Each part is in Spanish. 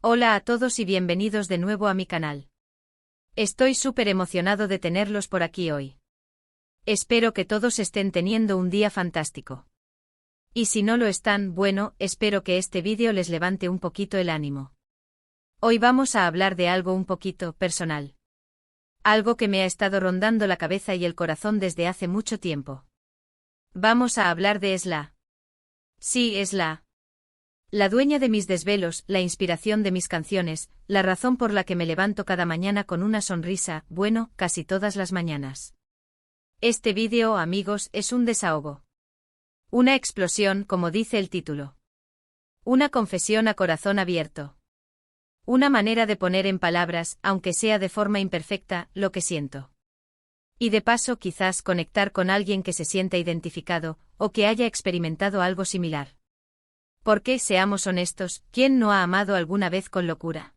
Hola a todos y bienvenidos de nuevo a mi canal. Estoy súper emocionado de tenerlos por aquí hoy. Espero que todos estén teniendo un día fantástico. Y si no lo están, bueno, espero que este vídeo les levante un poquito el ánimo. Hoy vamos a hablar de algo un poquito personal. Algo que me ha estado rondando la cabeza y el corazón desde hace mucho tiempo. Vamos a hablar de Esla. Sí, Esla. La dueña de mis desvelos, la inspiración de mis canciones, la razón por la que me levanto cada mañana con una sonrisa, bueno, casi todas las mañanas. Este vídeo, amigos, es un desahogo. Una explosión, como dice el título. Una confesión a corazón abierto. Una manera de poner en palabras, aunque sea de forma imperfecta, lo que siento. Y de paso quizás conectar con alguien que se sienta identificado, o que haya experimentado algo similar. Porque, seamos honestos, ¿quién no ha amado alguna vez con locura?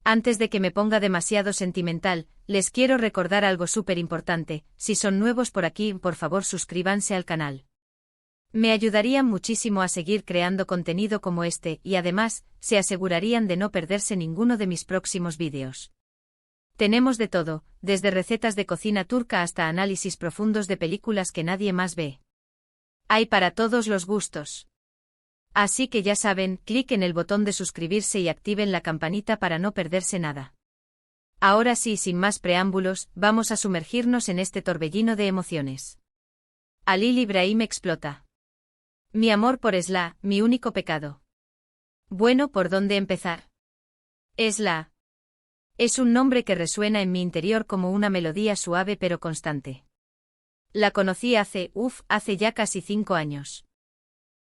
Antes de que me ponga demasiado sentimental, les quiero recordar algo súper importante. Si son nuevos por aquí, por favor suscríbanse al canal. Me ayudarían muchísimo a seguir creando contenido como este y además, se asegurarían de no perderse ninguno de mis próximos vídeos. Tenemos de todo, desde recetas de cocina turca hasta análisis profundos de películas que nadie más ve. Hay para todos los gustos. Así que ya saben, clic en el botón de suscribirse y activen la campanita para no perderse nada. Ahora sí, sin más preámbulos, vamos a sumergirnos en este torbellino de emociones. Halil Ibrahim explota. Mi amor por Esla, mi único pecado. Bueno, ¿por dónde empezar? Esla. Es un nombre que resuena en mi interior como una melodía suave pero constante. La conocí hace ya casi 5 años.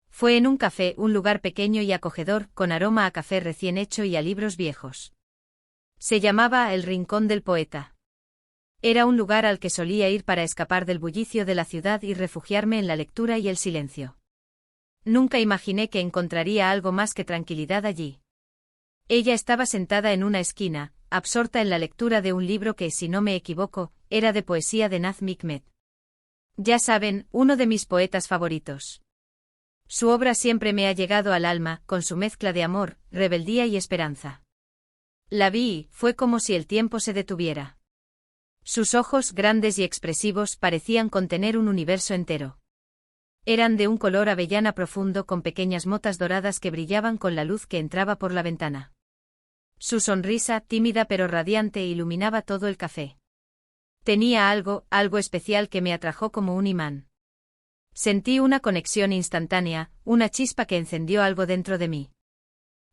Fue en un café, un lugar pequeño y acogedor, con aroma a café recién hecho y a libros viejos. Se llamaba El Rincón del Poeta. Era un lugar al que solía ir para escapar del bullicio de la ciudad y refugiarme en la lectura y el silencio. Nunca imaginé que encontraría algo más que tranquilidad allí. Ella estaba sentada en una esquina, absorta en la lectura de un libro que, si no me equivoco, era de poesía de Nazım Hikmet. Ya saben, uno de mis poetas favoritos. Su obra siempre me ha llegado al alma, con su mezcla de amor, rebeldía y esperanza. La vi y fue como si el tiempo se detuviera. Sus ojos, grandes y expresivos, parecían contener un universo entero. Eran de un color avellana profundo con pequeñas motas doradas que brillaban con la luz que entraba por la ventana. Su sonrisa, tímida pero radiante, iluminaba todo el café. Tenía algo especial que me atrajo como un imán. Sentí una conexión instantánea, una chispa que encendió algo dentro de mí.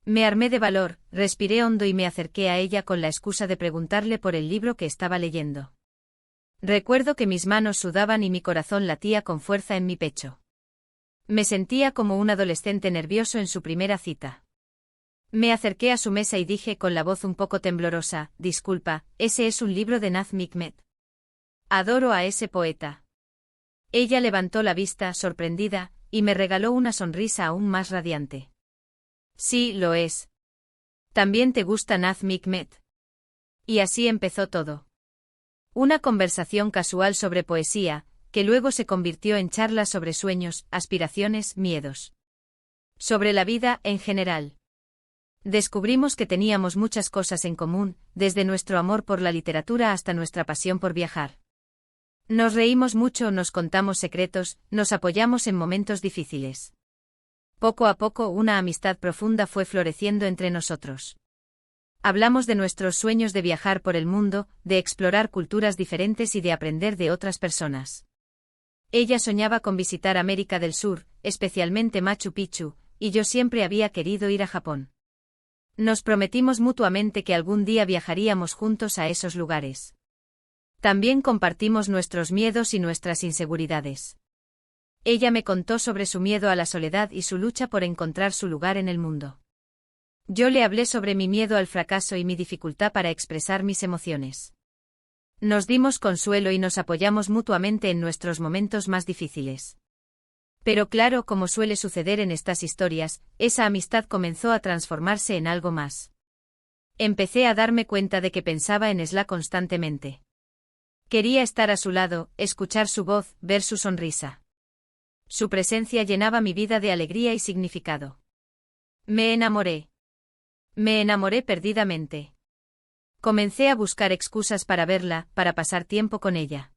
Me armé de valor, respiré hondo y me acerqué a ella con la excusa de preguntarle por el libro que estaba leyendo. Recuerdo que mis manos sudaban y mi corazón latía con fuerza en mi pecho. Me sentía como un adolescente nervioso en su primera cita. Me acerqué a su mesa y dije con la voz un poco temblorosa, «Disculpa, ese es un libro de Nazım Hikmet. Adoro a ese poeta». Ella levantó la vista, sorprendida, y me regaló una sonrisa aún más radiante. Sí, lo es. ¿También te gusta Nazım Hikmet? Y así empezó todo. Una conversación casual sobre poesía, que luego se convirtió en charlas sobre sueños, aspiraciones, miedos. Sobre la vida, en general. Descubrimos que teníamos muchas cosas en común, desde nuestro amor por la literatura hasta nuestra pasión por viajar. Nos reímos mucho, nos contamos secretos, nos apoyamos en momentos difíciles. Poco a poco una amistad profunda fue floreciendo entre nosotros. Hablamos de nuestros sueños de viajar por el mundo, de explorar culturas diferentes y de aprender de otras personas. Ella soñaba con visitar América del Sur, especialmente Machu Picchu, y yo siempre había querido ir a Japón. Nos prometimos mutuamente que algún día viajaríamos juntos a esos lugares. También compartimos nuestros miedos y nuestras inseguridades. Ella me contó sobre su miedo a la soledad y su lucha por encontrar su lugar en el mundo. Yo le hablé sobre mi miedo al fracaso y mi dificultad para expresar mis emociones. Nos dimos consuelo y nos apoyamos mutuamente en nuestros momentos más difíciles. Pero claro, como suele suceder en estas historias, esa amistad comenzó a transformarse en algo más. Empecé a darme cuenta de que pensaba en Esla constantemente. Quería estar a su lado, escuchar su voz, ver su sonrisa. Su presencia llenaba mi vida de alegría y significado. Me enamoré. Me enamoré perdidamente. Comencé a buscar excusas para verla, para pasar tiempo con ella.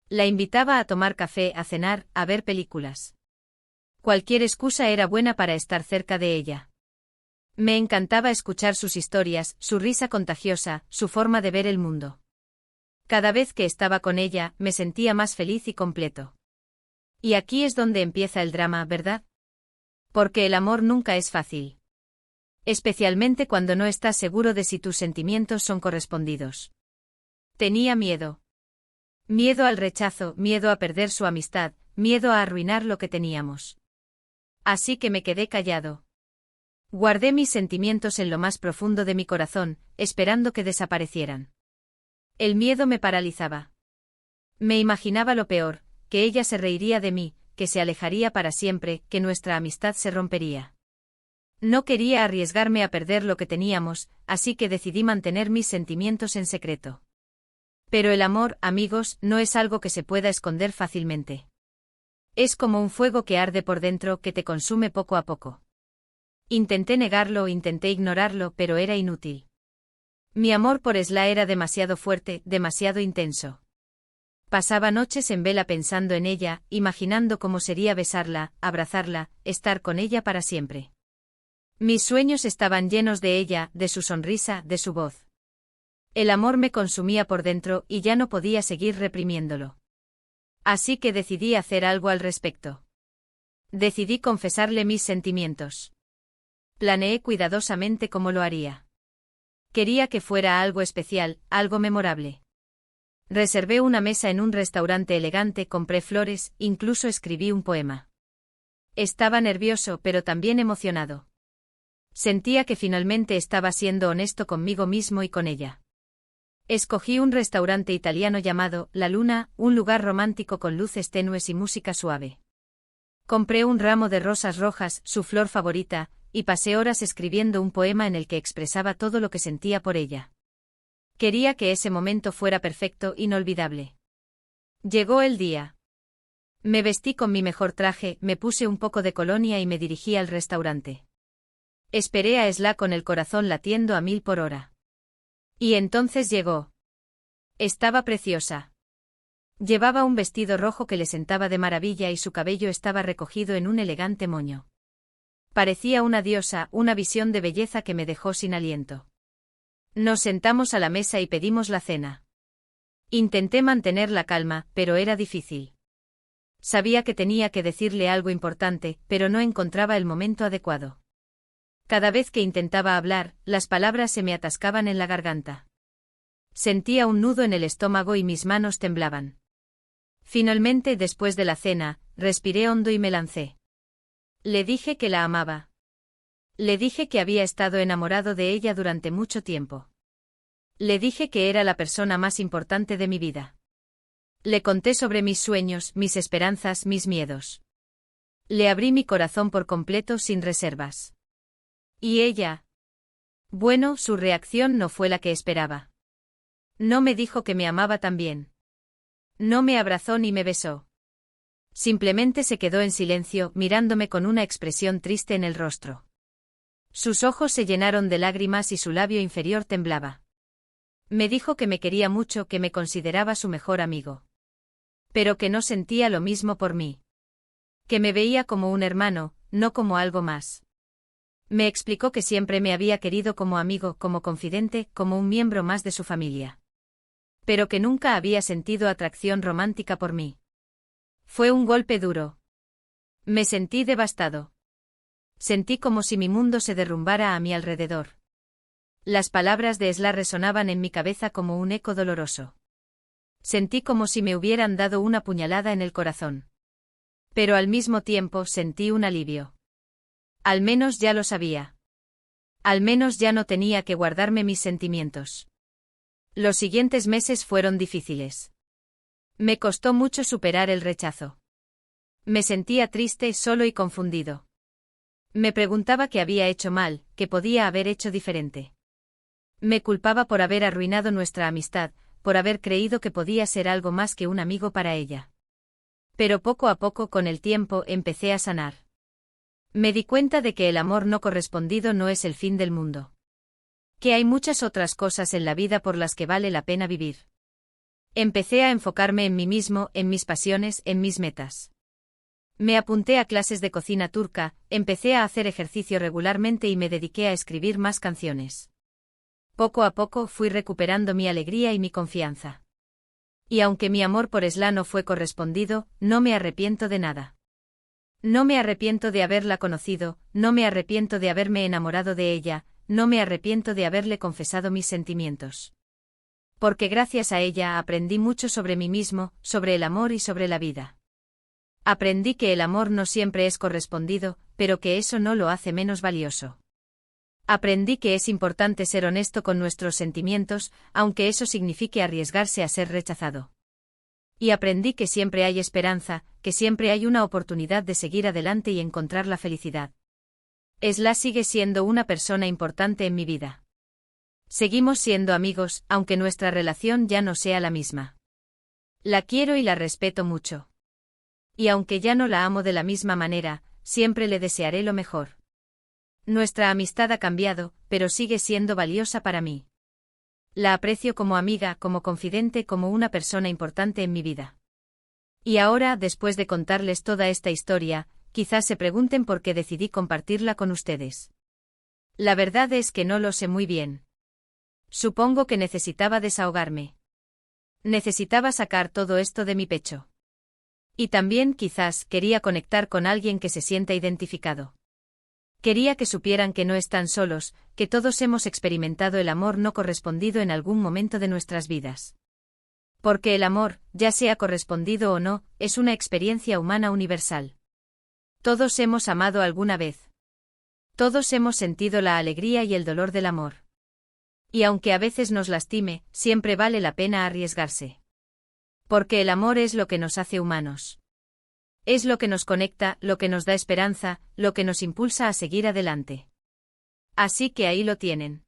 La invitaba a tomar café, a cenar, a ver películas. Cualquier excusa era buena para estar cerca de ella. Me encantaba escuchar sus historias, su risa contagiosa, su forma de ver el mundo. Cada vez que estaba con ella, me sentía más feliz y completo. Y aquí es donde empieza el drama, ¿verdad? Porque el amor nunca es fácil. Especialmente cuando no estás seguro de si tus sentimientos son correspondidos. Tenía miedo. Miedo al rechazo, miedo a perder su amistad, miedo a arruinar lo que teníamos. Así que me quedé callado. Guardé mis sentimientos en lo más profundo de mi corazón, esperando que desaparecieran. El miedo me paralizaba. Me imaginaba lo peor, que ella se reiría de mí, que se alejaría para siempre, que nuestra amistad se rompería. No quería arriesgarme a perder lo que teníamos, así que decidí mantener mis sentimientos en secreto. Pero el amor, amigos, no es algo que se pueda esconder fácilmente. Es como un fuego que arde por dentro que te consume poco a poco. Intenté negarlo, intenté ignorarlo, pero era inútil. Mi amor por Esla era demasiado fuerte, demasiado intenso. Pasaba noches en vela pensando en ella, imaginando cómo sería besarla, abrazarla, estar con ella para siempre. Mis sueños estaban llenos de ella, de su sonrisa, de su voz. El amor me consumía por dentro y ya no podía seguir reprimiéndolo. Así que decidí hacer algo al respecto. Decidí confesarle mis sentimientos. Planeé cuidadosamente cómo lo haría. Quería que fuera algo especial, algo memorable. Reservé una mesa en un restaurante elegante, compré flores, incluso escribí un poema. Estaba nervioso, pero también emocionado. Sentía que finalmente estaba siendo honesto conmigo mismo y con ella. Escogí un restaurante italiano llamado La Luna, un lugar romántico con luces tenues y música suave. Compré un ramo de rosas rojas, su flor favorita, y pasé horas escribiendo un poema en el que expresaba todo lo que sentía por ella. Quería que ese momento fuera perfecto, inolvidable. Llegó el día. Me vestí con mi mejor traje, me puse un poco de colonia y me dirigí al restaurante. Esperé a Esla con el corazón latiendo a 1000 por hora. Y entonces llegó. Estaba preciosa. Llevaba un vestido rojo que le sentaba de maravilla y su cabello estaba recogido en un elegante moño. Parecía una diosa, una visión de belleza que me dejó sin aliento. Nos sentamos a la mesa y pedimos la cena. Intenté mantener la calma, pero era difícil. Sabía que tenía que decirle algo importante, pero no encontraba el momento adecuado. Cada vez que intentaba hablar, las palabras se me atascaban en la garganta. Sentía un nudo en el estómago y mis manos temblaban. Finalmente, después de la cena, respiré hondo y me lancé. Le dije que la amaba. Le dije que había estado enamorado de ella durante mucho tiempo. Le dije que era la persona más importante de mi vida. Le conté sobre mis sueños, mis esperanzas, mis miedos. Le abrí mi corazón por completo sin reservas. ¿Y ella? Bueno, su reacción no fue la que esperaba. No me dijo que me amaba también. No me abrazó ni me besó. Simplemente se quedó en silencio, mirándome con una expresión triste en el rostro. Sus ojos se llenaron de lágrimas y su labio inferior temblaba. Me dijo que me quería mucho, que me consideraba su mejor amigo. Pero que no sentía lo mismo por mí. Que me veía como un hermano, no como algo más. Me explicó que siempre me había querido como amigo, como confidente, como un miembro más de su familia. Pero que nunca había sentido atracción romántica por mí. Fue un golpe duro. Me sentí devastado. Sentí como si mi mundo se derrumbara a mi alrededor. Las palabras de Esla resonaban en mi cabeza como un eco doloroso. Sentí como si me hubieran dado una puñalada en el corazón. Pero al mismo tiempo sentí un alivio. Al menos ya lo sabía. Al menos ya no tenía que guardarme mis sentimientos. Los siguientes meses fueron difíciles. Me costó mucho superar el rechazo. Me sentía triste, solo y confundido. Me preguntaba qué había hecho mal, qué podía haber hecho diferente. Me culpaba por haber arruinado nuestra amistad, por haber creído que podía ser algo más que un amigo para ella. Pero poco a poco, con el tiempo, empecé a sanar. Me di cuenta de que el amor no correspondido no es el fin del mundo. Que hay muchas otras cosas en la vida por las que vale la pena vivir. Empecé a enfocarme en mí mismo, en mis pasiones, en mis metas. Me apunté a clases de cocina turca, empecé a hacer ejercicio regularmente y me dediqué a escribir más canciones. Poco a poco fui recuperando mi alegría y mi confianza. Y aunque mi amor por Esla no fue correspondido, no me arrepiento de nada. No me arrepiento de haberla conocido, no me arrepiento de haberme enamorado de ella, no me arrepiento de haberle confesado mis sentimientos. Porque gracias a ella aprendí mucho sobre mí mismo, sobre el amor y sobre la vida. Aprendí que el amor no siempre es correspondido, pero que eso no lo hace menos valioso. Aprendí que es importante ser honesto con nuestros sentimientos, aunque eso signifique arriesgarse a ser rechazado. Y aprendí que siempre hay esperanza, que siempre hay una oportunidad de seguir adelante y encontrar la felicidad. Esla sigue siendo una persona importante en mi vida. Seguimos siendo amigos, aunque nuestra relación ya no sea la misma. La quiero y la respeto mucho. Y aunque ya no la amo de la misma manera, siempre le desearé lo mejor. Nuestra amistad ha cambiado, pero sigue siendo valiosa para mí. La aprecio como amiga, como confidente, como una persona importante en mi vida. Y ahora, después de contarles toda esta historia, quizás se pregunten por qué decidí compartirla con ustedes. La verdad es que no lo sé muy bien. Supongo que necesitaba desahogarme. Necesitaba sacar todo esto de mi pecho. Y también, quizás, quería conectar con alguien que se sienta identificado. Quería que supieran que no están solos, que todos hemos experimentado el amor no correspondido en algún momento de nuestras vidas. Porque el amor, ya sea correspondido o no, es una experiencia humana universal. Todos hemos amado alguna vez. Todos hemos sentido la alegría y el dolor del amor. Y aunque a veces nos lastime, siempre vale la pena arriesgarse. Porque el amor es lo que nos hace humanos. Es lo que nos conecta, lo que nos da esperanza, lo que nos impulsa a seguir adelante. Así que ahí lo tienen.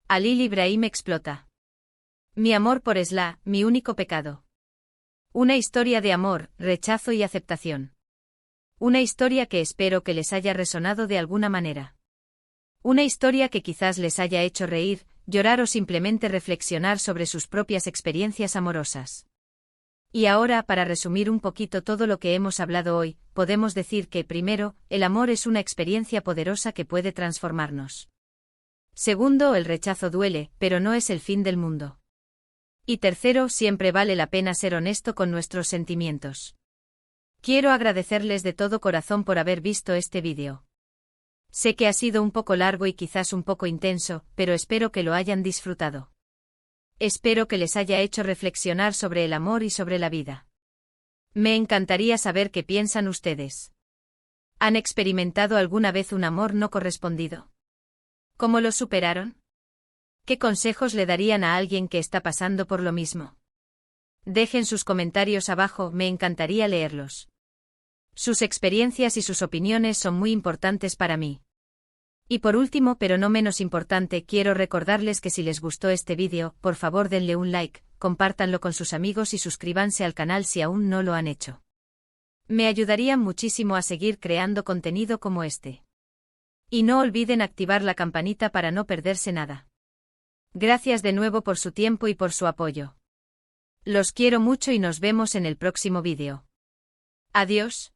Halil Ibrahim explota. Mi amor por Esla, mi único pecado. Una historia de amor, rechazo y aceptación. Una historia que espero que les haya resonado de alguna manera. Una historia que quizás les haya hecho reír, llorar o simplemente reflexionar sobre sus propias experiencias amorosas. Y ahora, para resumir un poquito todo lo que hemos hablado hoy, podemos decir que, primero, el amor es una experiencia poderosa que puede transformarnos. Segundo, el rechazo duele, pero no es el fin del mundo. Y tercero, siempre vale la pena ser honesto con nuestros sentimientos. Quiero agradecerles de todo corazón por haber visto este vídeo. Sé que ha sido un poco largo y quizás un poco intenso, pero espero que lo hayan disfrutado. Espero que les haya hecho reflexionar sobre el amor y sobre la vida. Me encantaría saber qué piensan ustedes. ¿Han experimentado alguna vez un amor no correspondido? ¿Cómo lo superaron? ¿Qué consejos le darían a alguien que está pasando por lo mismo? Dejen sus comentarios abajo, me encantaría leerlos. Sus experiencias y sus opiniones son muy importantes para mí. Y por último, pero no menos importante, quiero recordarles que si les gustó este vídeo, por favor denle un like, compártanlo con sus amigos y suscríbanse al canal si aún no lo han hecho. Me ayudarían muchísimo a seguir creando contenido como este. Y no olviden activar la campanita para no perderse nada. Gracias de nuevo por su tiempo y por su apoyo. Los quiero mucho y nos vemos en el próximo vídeo. Adiós.